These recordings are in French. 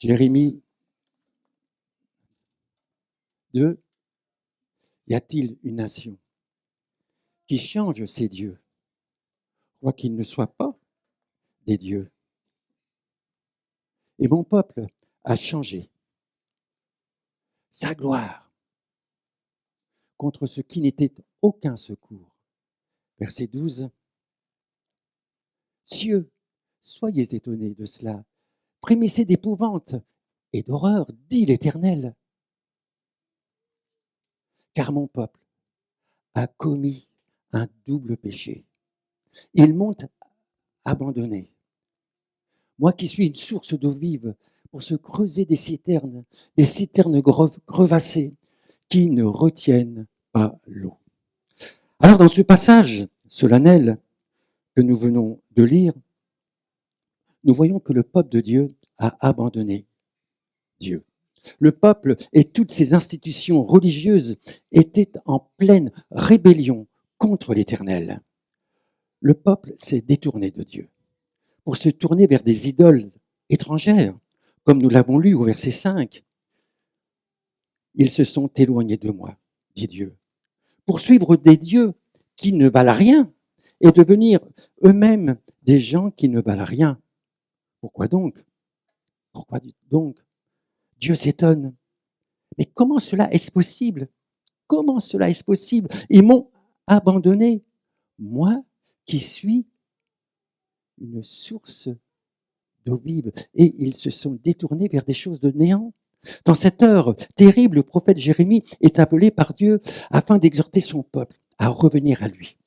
Jérémie 2, y a-t-il une nation qui change ses dieux, quoiqu'ils ne soient pas des dieux? Et mon peuple a changé sa gloire contre ce qui n'était aucun secours. Verset 12. Cieux, soyez étonnés de cela, frémissez d'épouvante et d'horreur, dit l'Éternel. Car mon peuple a commis un double péché. Ils m'ont abandonné. Moi qui suis une source d'eau vive, pour se creuser des citernes crevassées qui ne retiennent pas l'eau. Alors dans ce passage solennel que nous venons de lire, nous voyons que le peuple de Dieu a abandonné Dieu. Le peuple et toutes ses institutions religieuses étaient en pleine rébellion contre l'Éternel. Le peuple s'est détourné de Dieu pour se tourner vers des idoles étrangères, comme nous l'avons lu au verset 5. Ils se sont éloignés de moi, dit Dieu, pour suivre des dieux qui ne valent rien et devenir eux-mêmes des gens qui ne valent rien. Pourquoi donc? Pourquoi donc? Dieu s'étonne. Mais comment cela est-ce possible? Comment cela est-ce possible? Ils m'ont abandonné, moi qui suis une source d'eau vive, et ils se sont détournés vers des choses de néant. Dans cette heure terrible, le prophète Jérémie est appelé par Dieu afin d'exhorter son peuple à revenir à lui,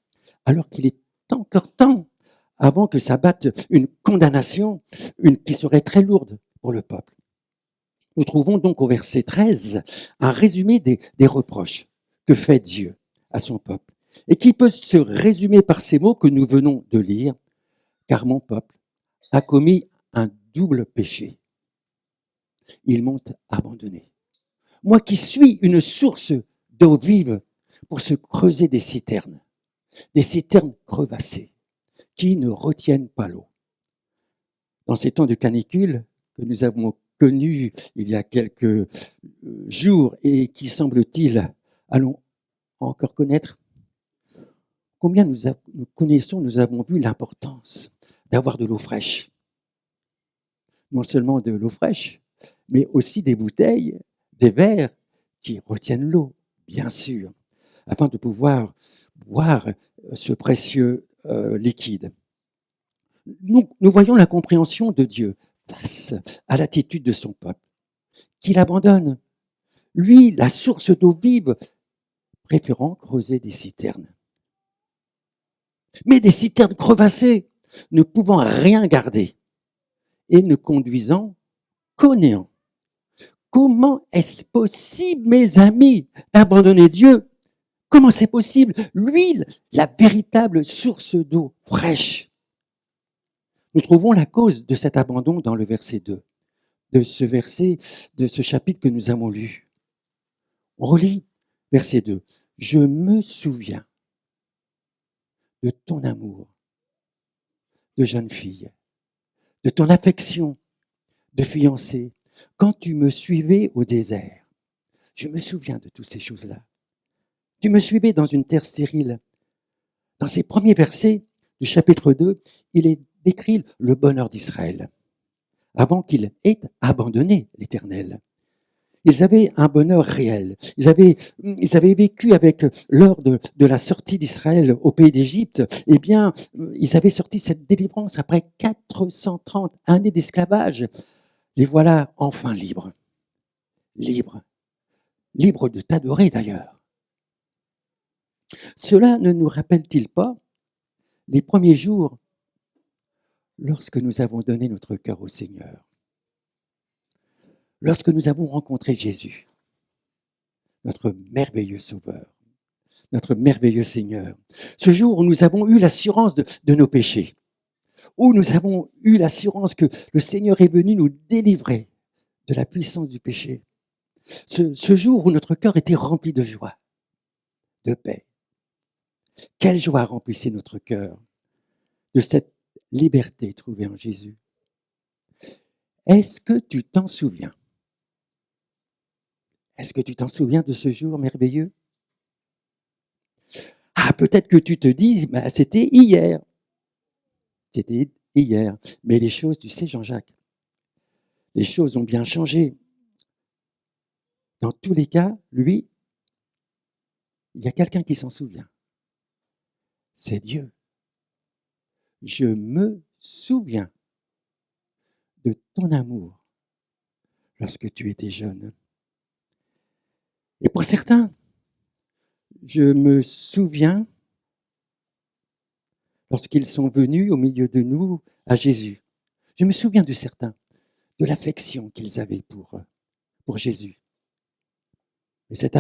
alors qu'il est encore temps avant que s'abatte une condamnation, qui serait très lourde pour le peuple. Nous trouvons donc au verset 13 un résumé des reproches que fait Dieu à son peuple, et qui peut se résumer par ces mots que nous venons de lire, car mon peuple a commis un double péché. Ils m'ont abandonné. Moi qui suis une source d'eau vive pour se creuser des citernes crevassées, qui ne retiennent pas l'eau. Dans ces temps de canicule que nous avons connus il y a quelques jours et qui, semble-t-il, allons encore connaître, combien nous connaissons, nous avons vu l'importance d'avoir de l'eau fraîche. Non seulement de l'eau fraîche, mais aussi des bouteilles, des verres qui retiennent l'eau, bien sûr, afin de pouvoir boire ce précieux liquide. Nous voyons la compréhension de Dieu face à l'attitude de son peuple, qu'il abandonne. Lui, la source d'eau vive, préférant creuser des citernes. Mais des citernes crevassées, ne pouvant rien garder et ne conduisant qu'au néant. Comment est-ce possible, mes amis, d'abandonner Dieu? Comment c'est possible? Lui, la véritable source d'eau fraîche. Nous trouvons la cause de cet abandon dans le verset 2, de ce verset, de ce chapitre que nous avons lu. On relit verset 2. Je me souviens de ton amour de jeune fille, de ton affection de fiancée, quand tu me suivais au désert. Je me souviens de toutes ces choses-là. Tu me suivais dans une terre stérile. Dans ces premiers versets du chapitre 2, il est décrit le bonheur d'Israël, avant qu'il ait abandonné l'Éternel. Ils avaient un bonheur réel. Ils avaient vécu avec, lors de la sortie d'Israël au pays d'Égypte, eh bien, ils avaient sorti cette délivrance après 430 années d'esclavage. Les voilà enfin libres. Libres. Libres de t'adorer d'ailleurs. Cela ne nous rappelle-t-il pas les premiers jours lorsque nous avons donné notre cœur au Seigneur? Lorsque nous avons rencontré Jésus, notre merveilleux Sauveur, notre merveilleux Seigneur. Ce jour où nous avons eu l'assurance de nos péchés, où nous avons eu l'assurance que le Seigneur est venu nous délivrer de la puissance du péché. Ce jour où notre cœur était rempli de joie, de paix. Quelle joie remplissait notre cœur de cette liberté trouvée en Jésus. Est-ce que tu t'en souviens? Est-ce que tu t'en souviens de ce jour merveilleux? Ah, peut-être que tu te dis, bah, c'était hier. C'était hier. Mais les choses, tu sais, Jean-Jacques, les choses ont bien changé. Dans tous les cas, lui, il y a quelqu'un qui s'en souvient. C'est Dieu. Je me souviens de ton amour lorsque tu étais jeune. Et pour certains, je me souviens lorsqu'ils sont venus au milieu de nous à Jésus. Je me souviens de certains, de l'affection qu'ils avaient pour Jésus. Et cette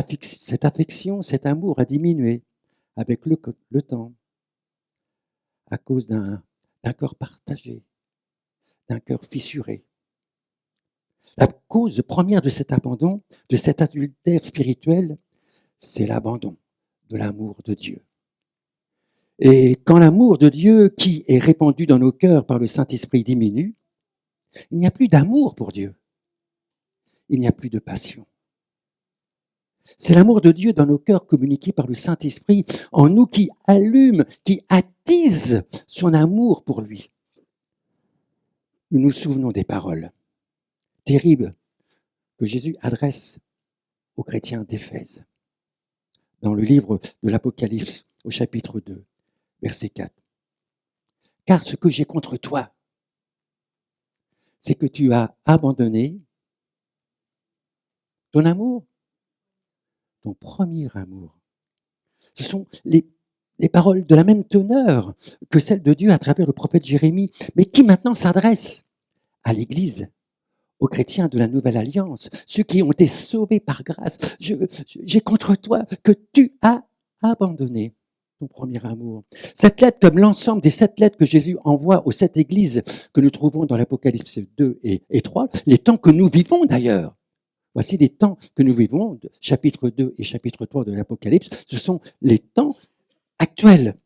affection, cet amour a diminué avec le temps à cause d'un cœur partagé, d'un cœur fissuré. La cause première de cet abandon, de cet adultère spirituel, c'est l'abandon de l'amour de Dieu. Et quand l'amour de Dieu qui est répandu dans nos cœurs par le Saint-Esprit diminue, il n'y a plus d'amour pour Dieu. Il n'y a plus de passion. C'est l'amour de Dieu dans nos cœurs communiqué par le Saint-Esprit en nous qui allume, qui attise son amour pour lui. Nous nous souvenons des paroles terribles que Jésus adresse aux chrétiens d'Éphèse dans le livre de l'Apocalypse au chapitre 2, verset 4. Car ce que j'ai contre toi, c'est que tu as abandonné ton amour, ton premier amour. Ce sont les paroles de la même teneur que celles de Dieu à travers le prophète Jérémie, mais qui maintenant s'adressent à l'Église, aux chrétiens de la Nouvelle Alliance, ceux qui ont été sauvés par grâce. J'ai contre toi que tu as abandonné ton premier amour. Cette lettre, comme l'ensemble des 7 lettres que Jésus envoie aux 7 églises que nous trouvons dans l'Apocalypse 2 et 3, les temps que nous vivons d'ailleurs. Voici les temps que nous vivons, chapitre 2 et chapitre 3 de l'Apocalypse, ce sont les temps actuels.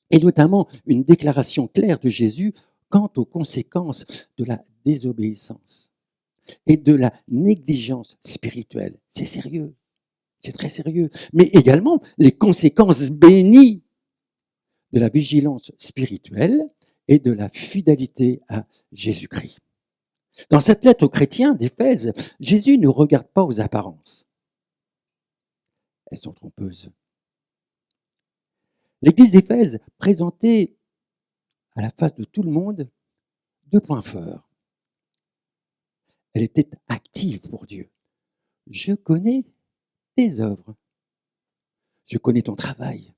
Et notamment une déclaration claire de Jésus quant aux conséquences de la désobéissance et de la négligence spirituelle. C'est sérieux, c'est très sérieux. Mais également les conséquences bénies de la vigilance spirituelle et de la fidélité à Jésus-Christ. Dans cette lettre aux chrétiens d'Éphèse, Jésus ne regarde pas aux apparences. Elles sont trompeuses. L'Église d'Éphèse présentait à la face de tout le monde 2 points forts. Elle était active pour Dieu. Je connais tes œuvres. Je connais ton travail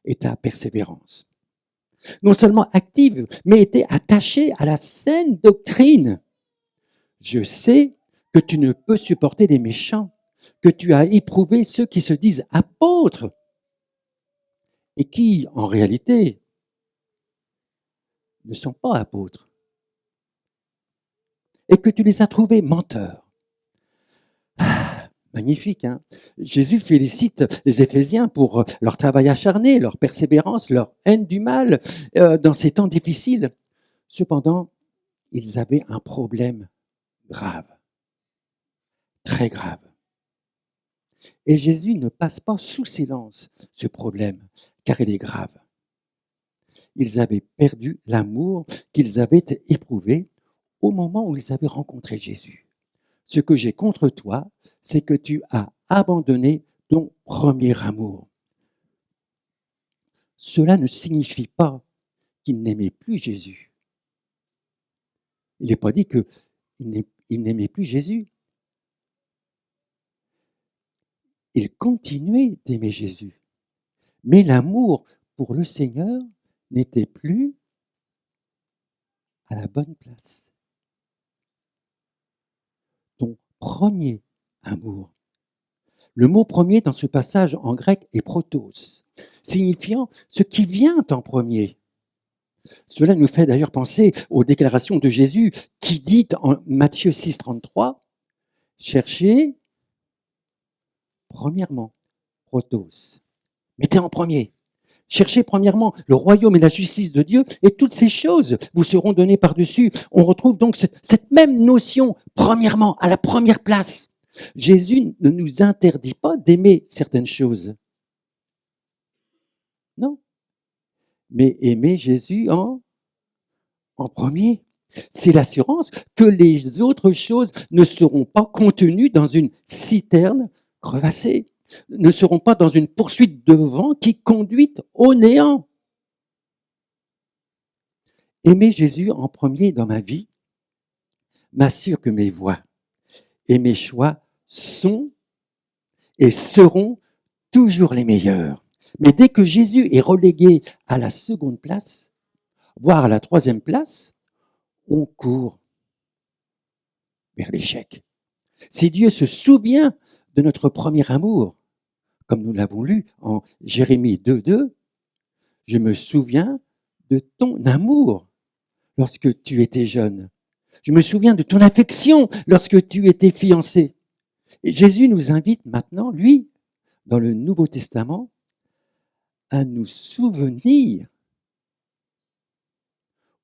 et ta persévérance. Non seulement active, mais était attachée à la saine doctrine. Je sais que tu ne peux supporter les méchants, que tu as éprouvé ceux qui se disent apôtres et qui, en réalité, ne sont pas apôtres, et que tu les as trouvés menteurs. Ah, magnifique, hein? Jésus félicite les Éphésiens pour leur travail acharné, leur persévérance, leur haine du mal dans ces temps difficiles. Cependant, ils avaient un problème grave, très grave. Et Jésus ne passe pas sous silence ce problème, car il est grave. Ils avaient perdu l'amour qu'ils avaient éprouvé au moment où ils avaient rencontré Jésus. Ce que j'ai contre toi, c'est que tu as abandonné ton premier amour. Cela ne signifie pas qu'ils n'aimaient plus Jésus. Il n'est pas dit qu'ils n'aimaient plus Jésus. Ils continuaient d'aimer Jésus. Mais l'amour pour le Seigneur n'était plus à la bonne place. Ton premier amour. Le mot premier dans ce passage en grec est protos, signifiant ce qui vient en premier. Cela nous fait d'ailleurs penser aux déclarations de Jésus qui dit en Matthieu 6, 33, « Cherchez premièrement, protos, mettez en premier, Cherchez premièrement le royaume et la justice de Dieu et toutes ces choses vous seront données par-dessus. On retrouve donc cette même notion, premièrement, à la première place. Jésus ne nous interdit pas d'aimer certaines choses. Non. Mais aimer Jésus en premier. C'est l'assurance que les autres choses ne seront pas contenues dans une citerne crevassée, ne seront pas dans une poursuite de vent qui conduit au néant. Aimer Jésus en premier dans ma vie m'assure que mes voies et mes choix sont et seront toujours les meilleurs. Mais dès que Jésus est relégué à la seconde place, voire à la troisième place, on court vers l'échec. Si Dieu se souvient de notre premier amour, comme nous l'avons lu en Jérémie 2:2, je me souviens de ton amour lorsque tu étais jeune. Je me souviens de ton affection lorsque tu étais fiancé. Et Jésus nous invite maintenant, lui, dans le Nouveau Testament, à nous souvenir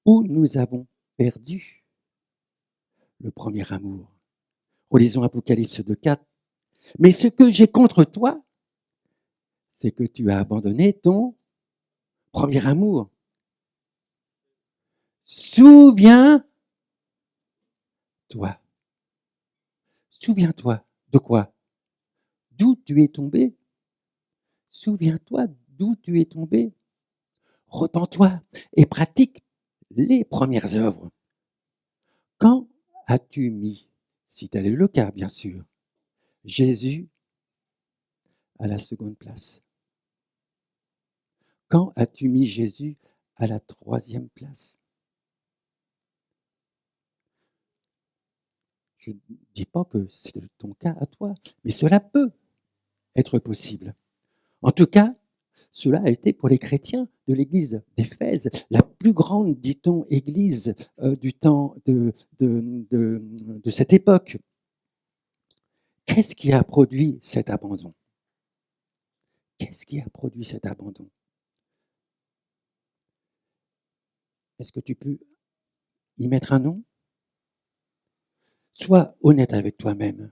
où nous avons perdu le premier amour. Relisons Apocalypse 2:4. Mais ce que j'ai contre toi, c'est que tu as abandonné ton premier amour. Souviens-toi. Souviens-toi de quoi? D'où tu es tombé? Souviens-toi d'où tu es tombé. Repens-toi et pratique les premières œuvres. Quand as-tu mis, si tel est le cas bien sûr, Jésus à la seconde place? Quand as-tu mis Jésus à la troisième place? Je ne dis pas que c'est ton cas à toi, mais cela peut être possible. En tout cas, cela a été pour les chrétiens de l'église d'Éphèse, la plus grande, dit-on, église du temps de cette époque. Qu'est-ce qui a produit cet abandon? Qu'est-ce qui a produit cet abandon? Est-ce que tu peux y mettre un nom? Sois honnête avec toi-même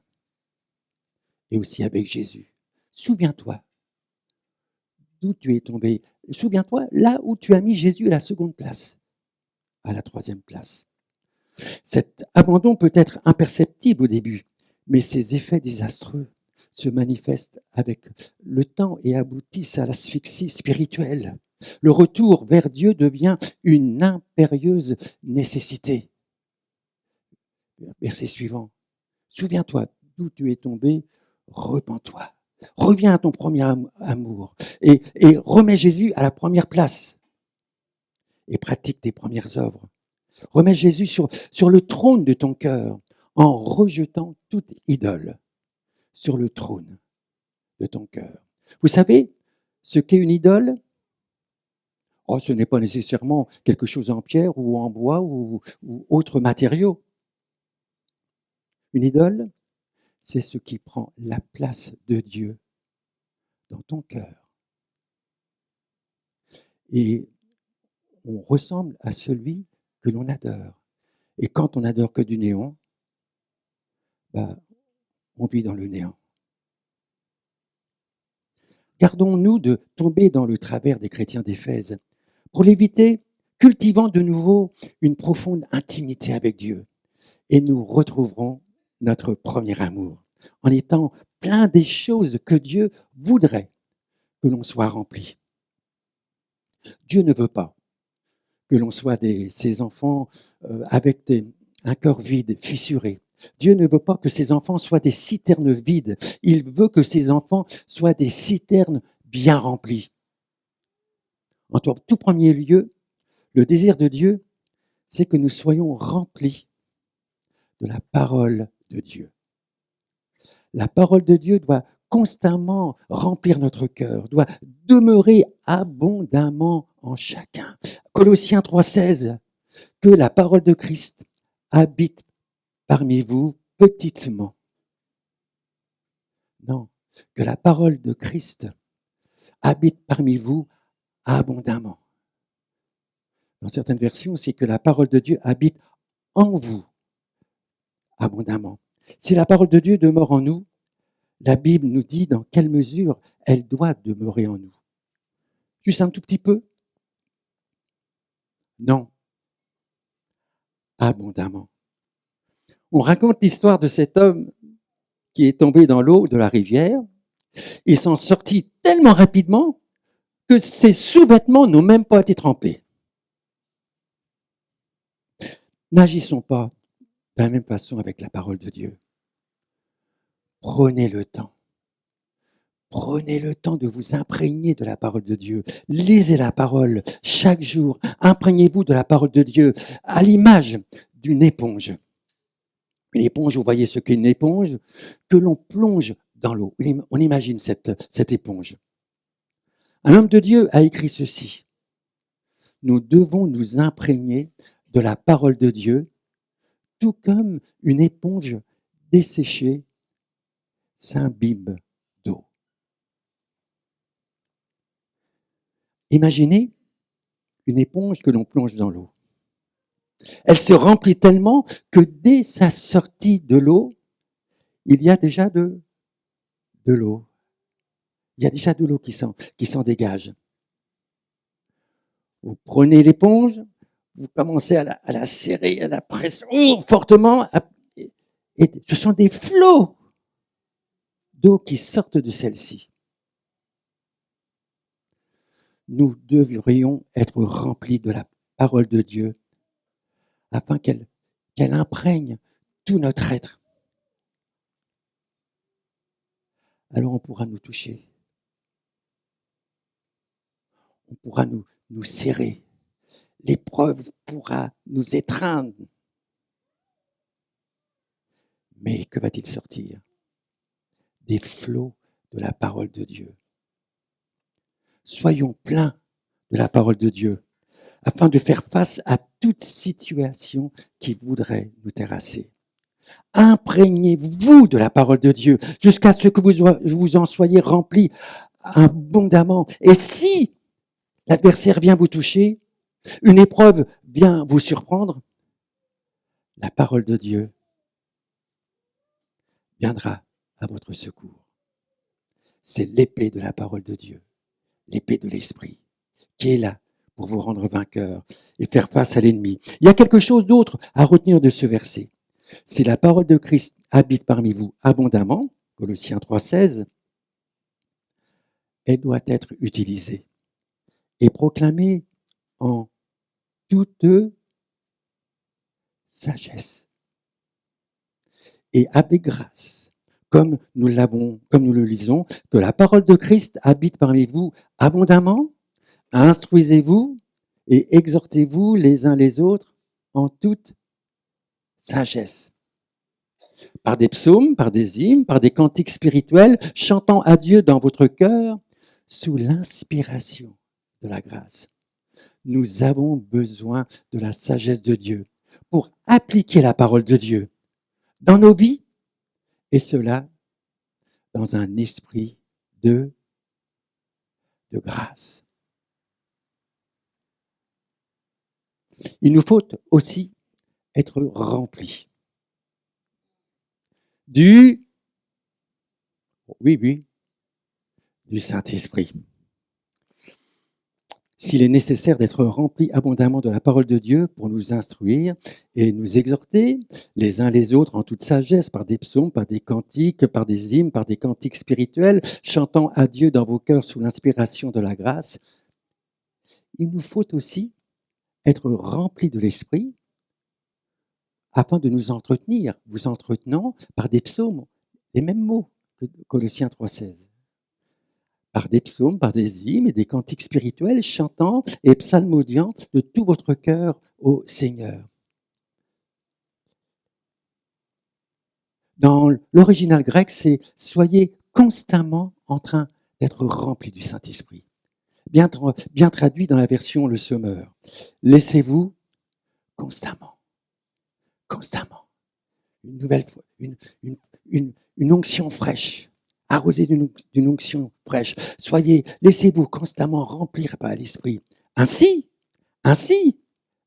et aussi avec Jésus. Souviens-toi d'où tu es tombé. Souviens-toi là où tu as mis Jésus à la seconde place, à la troisième place. Cet abandon peut être imperceptible au début, mais ses effets désastreux se manifestent avec le temps et aboutissent à l'asphyxie spirituelle. Le retour vers Dieu devient une impérieuse nécessité. Verset suivant. Souviens-toi d'où tu es tombé, repens-toi. Reviens à ton premier amour et remets Jésus à la première place et pratique tes premières œuvres. Remets Jésus sur le trône de ton cœur en rejetant toute idole sur le trône de ton cœur. Vous savez ce qu'est une idole? Oh, ce n'est pas nécessairement quelque chose en pierre ou en bois ou autre matériau. Une idole, c'est ce qui prend la place de Dieu dans ton cœur. Et on ressemble à celui que l'on adore. Et quand on n'adore que du néant, on vit dans le néant. Gardons-nous de tomber dans le travers des chrétiens d'Éphèse. Pour l'éviter, cultivons de nouveau une profonde intimité avec Dieu et nous retrouverons notre premier amour en étant plein des choses que Dieu voudrait que l'on soit rempli. Dieu ne veut pas que l'on soit ses enfants avec un cœur vide, fissuré. Dieu ne veut pas que ses enfants soient des citernes vides. Il veut que ses enfants soient des citernes bien remplies. En tout premier lieu, le désir de Dieu, c'est que nous soyons remplis de la parole de Dieu. La parole de Dieu doit constamment remplir notre cœur, doit demeurer abondamment en chacun. Colossiens 3,16, que la parole de Christ habite parmi vous petitement. Non, que la parole de Christ habite parmi vous abondamment. Dans certaines versions, c'est que la parole de Dieu habite en vous abondamment. Si la parole de Dieu demeure en nous, la Bible nous dit dans quelle mesure elle doit demeurer en nous. Juste un tout petit peu? Non, abondamment. On raconte l'histoire de cet homme qui est tombé dans l'eau de la rivière. Ils sont sortis tellement rapidement que ses sous-vêtements n'ont même pas été trempés. N'agissons pas de la même façon avec la parole de Dieu. Prenez le temps. Prenez le temps de vous imprégner de la parole de Dieu. Lisez la parole chaque jour. Imprégnez-vous de la parole de Dieu à l'image d'une éponge. Une éponge, vous voyez ce qu'est une éponge, que l'on plonge dans l'eau. On imagine cette éponge. Un homme de Dieu a écrit ceci. Nous devons nous imprégner de la parole de Dieu, tout comme une éponge desséchée s'imbibe d'eau. Imaginez une éponge que l'on plonge dans l'eau. Elle se remplit tellement que dès sa sortie de l'eau, il y a déjà de l'eau. Il y a déjà de l'eau qui s'en dégage. Vous prenez l'éponge, vous commencez à la serrer, à la presser fortement, et ce sont des flots d'eau qui sortent de celle-ci. Nous devrions être remplis de la parole de Dieu afin qu'elle imprègne tout notre être. Alors on pourra nous toucher. On pourra nous serrer. L'épreuve pourra nous étreindre. Mais que va-t-il sortir? Des flots de la parole de Dieu. Soyons pleins de la parole de Dieu afin de faire face à toute situation qui voudrait nous terrasser. Imprégnez-vous de la parole de Dieu jusqu'à ce que vous en soyez remplis abondamment. Et si l'adversaire vient vous toucher, une épreuve vient vous surprendre, la parole de Dieu viendra à votre secours. C'est l'épée de la parole de Dieu, l'épée de l'esprit, qui est là pour vous rendre vainqueur et faire face à l'ennemi. Il y a quelque chose d'autre à retenir de ce verset. Si la parole de Christ habite parmi vous abondamment, Colossiens 3,16, elle doit être utilisée et proclamée en toute sagesse et avec grâce, comme nous le lisons, que la parole de Christ habite parmi vous abondamment. Instruisez-vous et exhortez-vous les uns les autres en toute sagesse. Par des psaumes, par des hymnes, par des cantiques spirituels, chantant à Dieu dans votre cœur, sous l'inspiration de la grâce. Nous avons besoin de la sagesse de Dieu pour appliquer la parole de Dieu dans nos vies, et cela dans un esprit de grâce. Il nous faut aussi être remplis du Saint-Esprit. S'il est nécessaire d'être remplis abondamment de la parole de Dieu pour nous instruire et nous exhorter les uns les autres en toute sagesse par des psaumes, par des cantiques, par des hymnes, par des cantiques spirituels, chantant à Dieu dans vos cœurs sous l'inspiration de la grâce, il nous faut aussi être remplis de l'Esprit afin de nous entretenir, vous entretenant par des psaumes, les mêmes mots que Colossiens 3,16. Par des psaumes, par des hymnes et des cantiques spirituels, chantant et psalmodiant de tout votre cœur au Seigneur. Dans l'original grec, c'est « soyez constamment en train d'être remplis du Saint-Esprit ». Bien traduit dans la version Le Sommeur. Laissez-vous constamment, une nouvelle fois, une onction fraîche arrosés d'une onction fraîche. Laissez-vous constamment remplir par l'Esprit. Ainsi, ainsi,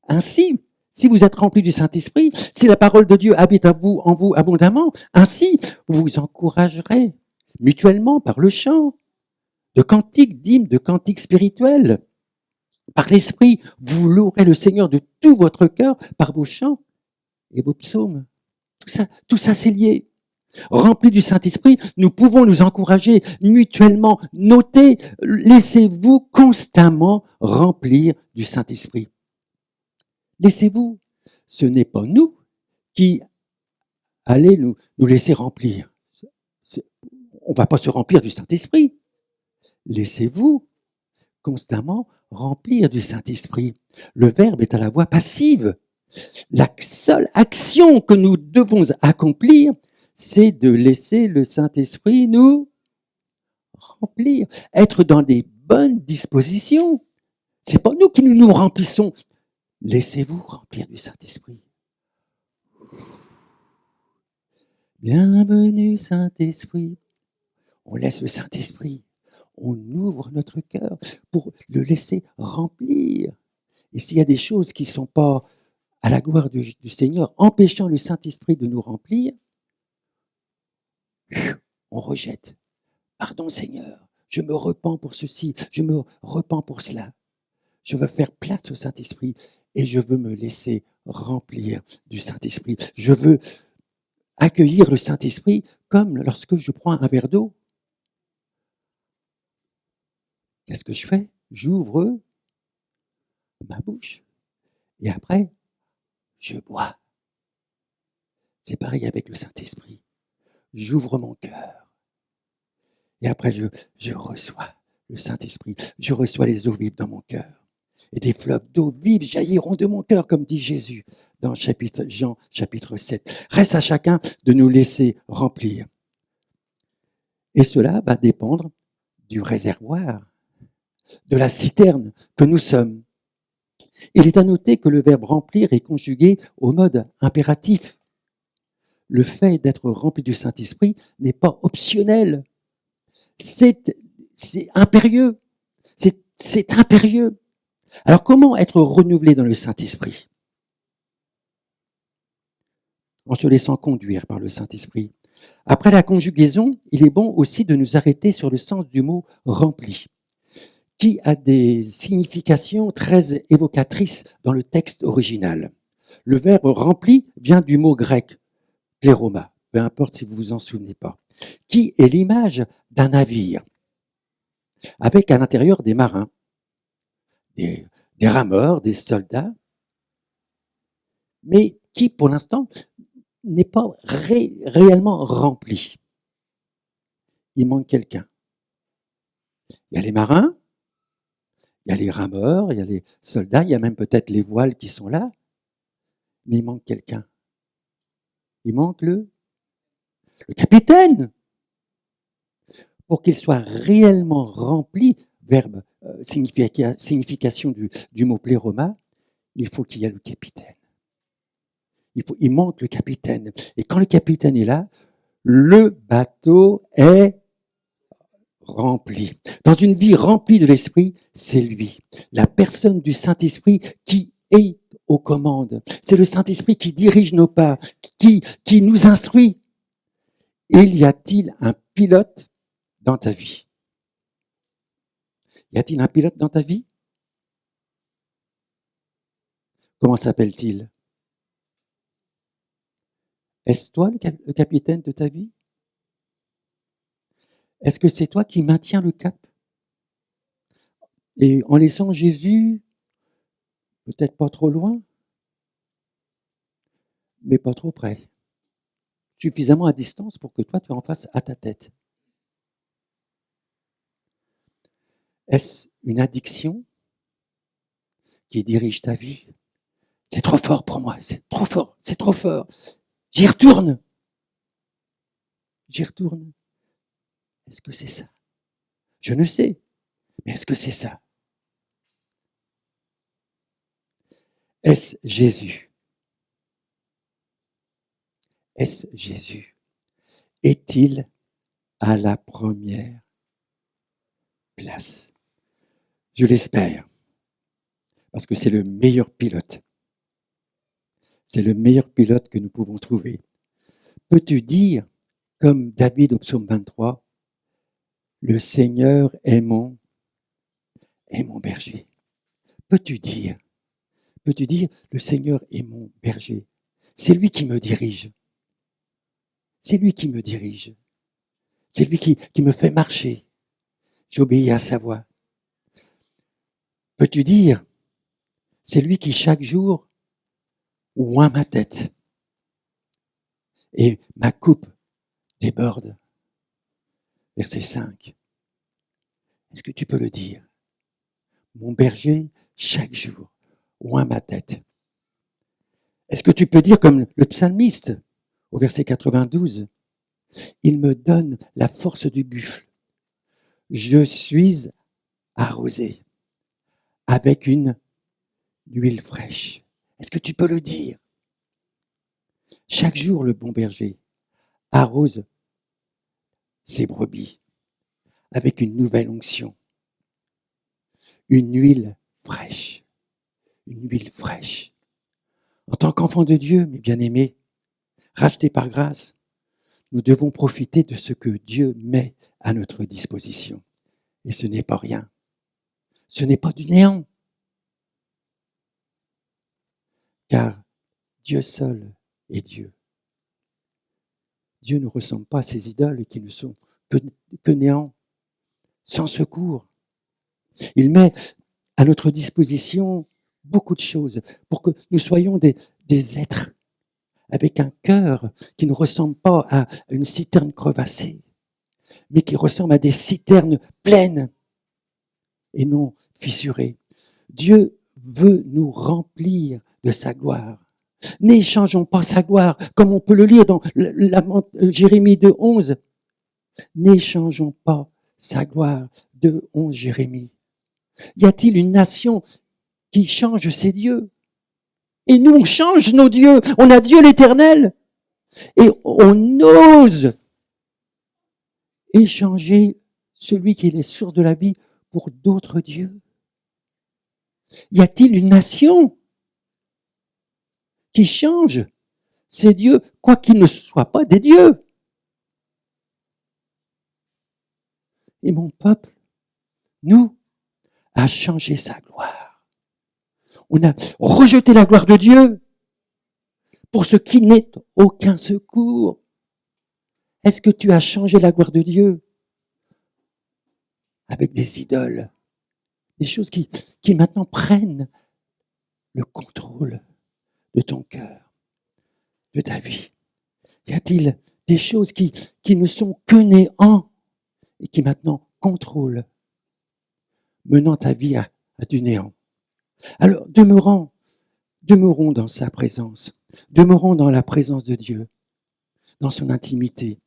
ainsi, si vous êtes remplis du Saint-Esprit, si la parole de Dieu habite en vous abondamment, ainsi, vous vous encouragerez mutuellement par le chant de cantiques, d'hymnes, de cantiques spirituels. Par l'Esprit, vous louerez le Seigneur de tout votre cœur par vos chants et vos psaumes. Tout ça, c'est lié. Remplis du Saint-Esprit, nous pouvons nous encourager mutuellement. Notez, laissez-vous constamment remplir du Saint-Esprit. Laissez-vous. Ce n'est pas nous qui allons nous laisser remplir. On ne va pas se remplir du Saint-Esprit. Laissez-vous constamment remplir du Saint-Esprit. Le verbe est à la voix passive. La seule action que nous devons accomplir, c'est de laisser le Saint-Esprit nous remplir, être dans des bonnes dispositions. C'est pas nous qui nous remplissons. Laissez-vous remplir du Saint-Esprit. Bienvenue Saint-Esprit. On laisse le Saint-Esprit. On ouvre notre cœur pour le laisser remplir. Et s'il y a des choses qui ne sont pas à la gloire du Seigneur, empêchant le Saint-Esprit de nous remplir, on rejette. Pardon Seigneur, je me repens pour ceci, je me repens pour cela. Je veux faire place au Saint-Esprit et je veux me laisser remplir du Saint-Esprit. Je veux accueillir le Saint-Esprit comme lorsque je prends un verre d'eau. Qu'est-ce que je fais? J'ouvre ma bouche et après, je bois. C'est pareil avec le Saint-Esprit. J'ouvre mon cœur et après, je reçois le Saint-Esprit. Je reçois les eaux vives dans mon cœur. Et des fleuves d'eau vive jailliront de mon cœur, comme dit Jésus dans Jean chapitre 7. Reste à chacun de nous laisser remplir. Et cela va dépendre du réservoir, de la citerne que nous sommes. Il est à noter que le verbe remplir est conjugué au mode impératif. Le fait d'être rempli du Saint-Esprit n'est pas optionnel. C'est impérieux. C'est impérieux. Alors, comment être renouvelé dans le Saint-Esprit? En se laissant conduire par le Saint-Esprit. Après la conjugaison, il est bon aussi de nous arrêter sur le sens du mot « rempli », qui a des significations très évocatrices dans le texte original. Le verbe « rempli » vient du mot grec « pléroma », peu importe si vous vous en souvenez pas, qui est l'image d'un navire, avec à l'intérieur des marins, des rameurs, des soldats, mais qui, pour l'instant, n'est pas réellement rempli. Il manque quelqu'un. Il y a les marins, il y a les rameurs, il y a les soldats, il y a même peut-être les voiles qui sont là, mais il manque quelqu'un. Il manque le capitaine. Pour qu'il soit réellement rempli, verbe, signification du mot pléroma, il faut qu'il y ait le capitaine. Il manque le capitaine. Et quand le capitaine est là, le bateau est rempli. Dans une vie remplie de l'Esprit, c'est lui, la personne du Saint-Esprit qui est aux commandes. C'est le Saint-Esprit qui dirige nos pas, qui nous instruit. Y a-t-il un pilote dans ta vie? Y a-t-il un pilote dans ta vie? Comment s'appelle-t-il? Est-ce toi le capitaine de ta vie? Est-ce que c'est toi qui maintiens le cap? Et en laissant Jésus, peut-être pas trop loin, mais pas trop près. Suffisamment à distance pour que toi, tu en fasses à ta tête. Est-ce une addiction qui dirige ta vie? C'est trop fort pour moi, c'est trop fort, c'est trop fort. J'y retourne. J'y retourne. Est-ce que c'est ça? Je ne sais, mais est-ce que c'est ça? Est-ce Jésus? Est-ce Jésus? Est-il à la première place. Je l'espère, parce que c'est le meilleur pilote. C'est le meilleur pilote que nous pouvons trouver. Peux-tu dire, comme David au psaume 23, le Seigneur est mon berger? Peux-tu dire, le Seigneur est mon berger? C'est lui qui me dirige. C'est lui qui me dirige. C'est lui qui me fait marcher. J'obéis à sa voix. Peux-tu dire, c'est lui qui chaque jour oint ma tête et ma coupe déborde. Verset 5. Est-ce que tu peux le dire? Mon berger, chaque jour, oint ma tête. Est-ce que tu peux dire comme le psalmiste au verset 92, il me donne la force du buffle. Je suis arrosé avec une huile fraîche. Est-ce que tu peux le dire? Chaque jour, le bon berger arrose ses brebis avec une nouvelle onction, une huile fraîche, une huile fraîche. En tant qu'enfants de Dieu, mes bien-aimés, rachetés par grâce, nous devons profiter de ce que Dieu met à notre disposition. Et ce n'est pas rien. Ce n'est pas du néant. Car Dieu seul est Dieu. Dieu ne ressemble pas à ces idoles qui ne sont que néant, sans secours. Il met à notre disposition beaucoup de choses pour que nous soyons des êtres avec un cœur qui ne ressemble pas à une citerne crevassée, mais qui ressemble à des citernes pleines et non fissurées. Dieu veut nous remplir de sa gloire. N'échangeons pas sa gloire, comme on peut le lire dans Jérémie 2:11. N'échangeons pas sa gloire. 2:11 Jérémie. Y a-t-il une nation qui change ses dieux? Et nous, on change nos dieux. On a Dieu l'Éternel. Et on ose échanger celui qui est la source de la vie pour d'autres dieux. Y a-t-il une nation qui change ces dieux, quoi qu'ils ne soient pas des dieux? Et mon peuple, nous, a changé sa gloire. On a rejeté la gloire de Dieu pour ce qui n'est aucun secours. Est-ce que tu as changé la gloire de Dieu avec des idoles, des choses qui maintenant prennent le contrôle de ton cœur, de ta vie? Y a-t-il des choses qui ne sont que néant et qui maintenant contrôlent, menant ta vie à du néant? Alors, demeurons dans sa présence, demeurons dans la présence de Dieu, dans son intimité,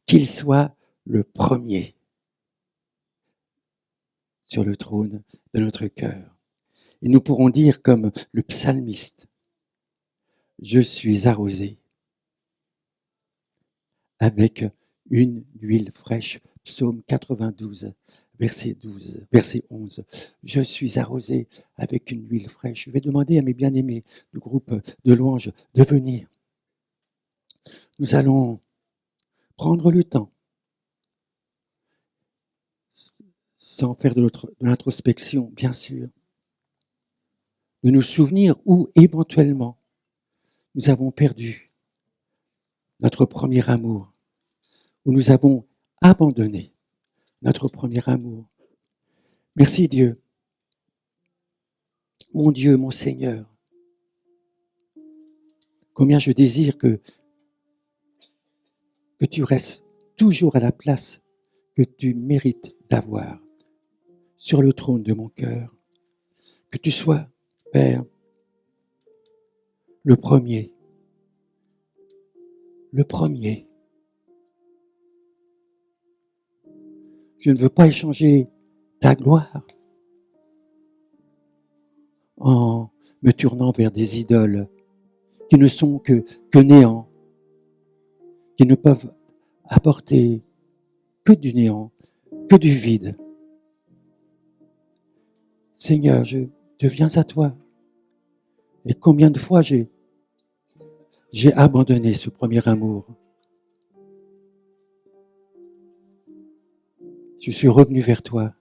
qu'il soit le premier sur le trône de notre cœur. Et nous pourrons dire comme le psalmiste, je suis arrosé avec une huile fraîche. Psaume 92, verset 11. Je suis arrosé avec une huile fraîche. Je vais demander à mes bien-aimés du groupe de louanges de venir. Nous allons prendre le temps, sans faire de l'introspection, bien sûr, de nous souvenir où éventuellement nous avons perdu notre premier amour, où nous avons abandonné notre premier amour. Merci Dieu, mon Seigneur. Combien je désire que tu restes toujours à la place que tu mérites d'avoir sur le trône de mon cœur. Que tu sois, Père, le premier. Le premier. Je ne veux pas échanger ta gloire en me tournant vers des idoles qui ne sont que néant, qui ne peuvent apporter que du néant, que du vide. Seigneur, je viens à toi. Et combien de fois j'ai abandonné ce premier amour. Je suis revenu vers toi.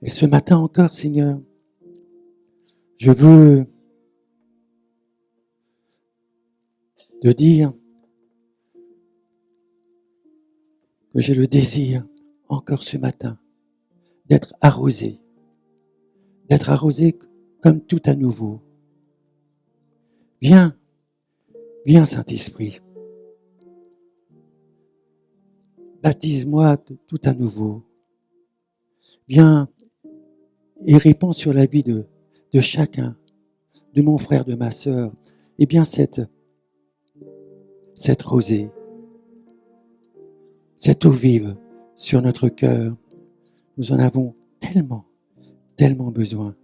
Et ce matin encore, Seigneur, je veux te dire que j'ai le désir, encore ce matin, d'être arrosé comme tout à nouveau. Viens, viens Saint-Esprit, baptise-moi tout à nouveau. Viens et répands sur la vie de chacun, de mon frère, de ma sœur, et bien cette rosée, cette eau vive sur notre cœur. Nous en avons tellement, tellement besoin.